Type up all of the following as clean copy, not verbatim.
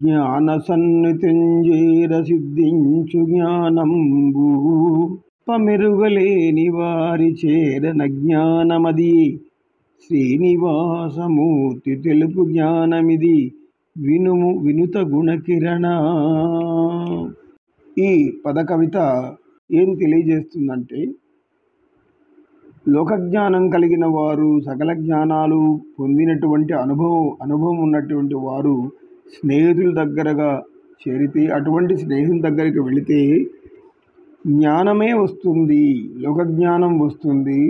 జ్ఞానసన్నిధింజేర సిద్ధించు జ్ఞానంబు పమెరుగలేని వారి చేరన జ్ఞానమది శ్రీనివాసమూర్తి తెలుపు జ్ఞానమిది వినుము వినుత గుణకిరణ. ఈ పద కవిత ఏం తెలియజేస్తుందంటే, లోకజ్ఞానం కలిగిన వారు, సకల జ్ఞానాలు పొందినటువంటి అనుభవం ఉన్నటువంటి వారు స్నేహితుల దగ్గరగా చేరితే, అటువంటి స్నేహితుల దగ్గరికి వెళితే జ్ఞానమే వస్తుంది, లోకజ్ఞానం వస్తుంది,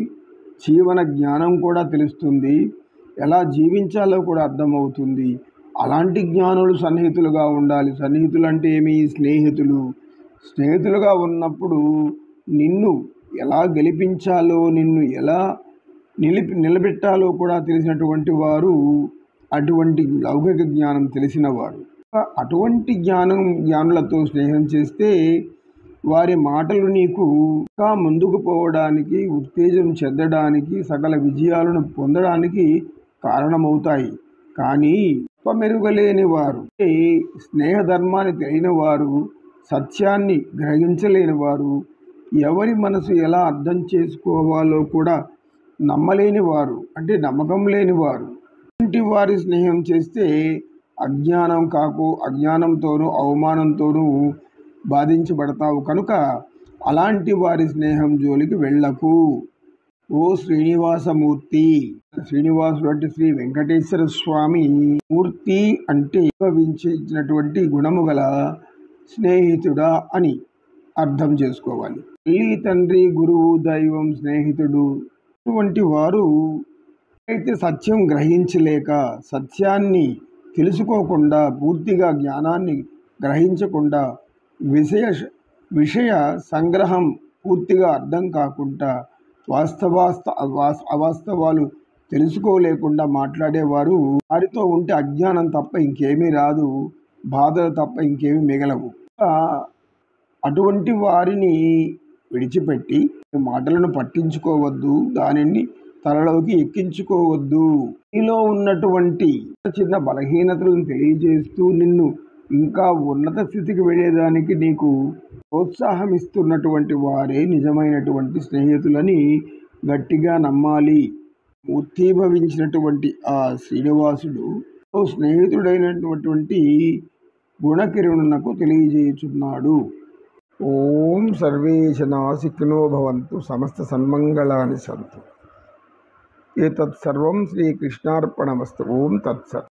జీవన జ్ఞానం కూడా తెలుస్తుంది, ఎలా జీవించాలో కూడా అర్థమవుతుంది. అలాంటి జ్ఞానులు సన్నిహితులుగా ఉండాలి. సన్నిహితులు అంటే ఏమి? స్నేహితులు. స్నేహితులుగా ఉన్నప్పుడు నిన్ను ఎలా గెలిపించాలో, నిన్ను ఎలా నిలబెట్టాలో కూడా తెలిసినటువంటి వారు అటువంటి లౌకిక జ్ఞానం తెలిసిన వారు. అటువంటి జ్ఞానులతో స్నేహం చేస్తే వారి మాటలు నీకు ఇంకా ముందుకు పోవడానికి, ఉత్తేజం చెందడానికి, సకల విజయాలను పొందడానికి కారణమవుతాయి. కానీ మెరుగలేని వారు, స్నేహ ధర్మాన్ని తెలియని వారు, సత్యాన్ని గ్రహించలేని వారు, ఎవరి మనసు ఎలా అర్థం చేసుకోవాలో కూడా నమ్మలేని వారు, అంటే నమ్మకం లేని వారు, ఇలాంటి వారి స్నేహం చేస్తే అజ్ఞానంతోనూ అవమానంతోనూ బాధించబడతావు. కనుక అలాంటి వారి స్నేహం జోలికి వెళ్ళకు. ఓ శ్రీనివాసమూర్తి. శ్రీనివాసుడు అంటే శ్రీ వెంకటేశ్వర స్వామి. మూర్తి అంటే అనుభవించినటువంటి గుణము గల స్నేహితుడా అని అర్థం చేసుకోవాలి. తల్లి, తండ్రి, గురువు, దైవం, స్నేహితుడు ఇటువంటి వారు అయితే సత్యం గ్రహించలేక, సత్యాన్ని తెలుసుకోకుండా, పూర్తిగా జ్ఞానాన్ని గ్రహించకుండా, విషయ సంగ్రహం పూర్తిగా అర్థం కాకుండా, అవాస్తవాలు తెలుసుకోలేకుండా మాట్లాడేవారు, వారితో ఉంటే అజ్ఞానం తప్ప ఇంకేమీ రాదు, బాధలు తప్ప ఇంకేమీ మిగలవు. అటువంటి వారిని విడిచిపెట్టి మాటలను పట్టించుకోవద్దు, దానిని తలలోకి ఎక్కించుకోవద్దు. నీలో ఉన్నటువంటి చిన్న బలహీనతలను తెలియజేస్తూ నిన్ను ఇంకా ఉన్నత స్థితికి వెళ్ళేదానికి నీకు ప్రోత్సాహం ఇస్తున్నటువంటి వారే నిజమైనటువంటి స్నేహితులని గట్టిగా నమ్మాలి. మూర్తీభవించినటువంటి ఆ శ్రీనివాసుడు స్నేహితుడైనటువంటి గుణకిరణునకు తెలియజేయుచున్నాడు. ఓం సర్వే జనాః సుఖినో భవంతు, సమస్త సన్మంగళాని సంతు. ఏతత్ సర్వం శ్రీకృష్ణార్పణమస్తు. ఓం తత్సత్.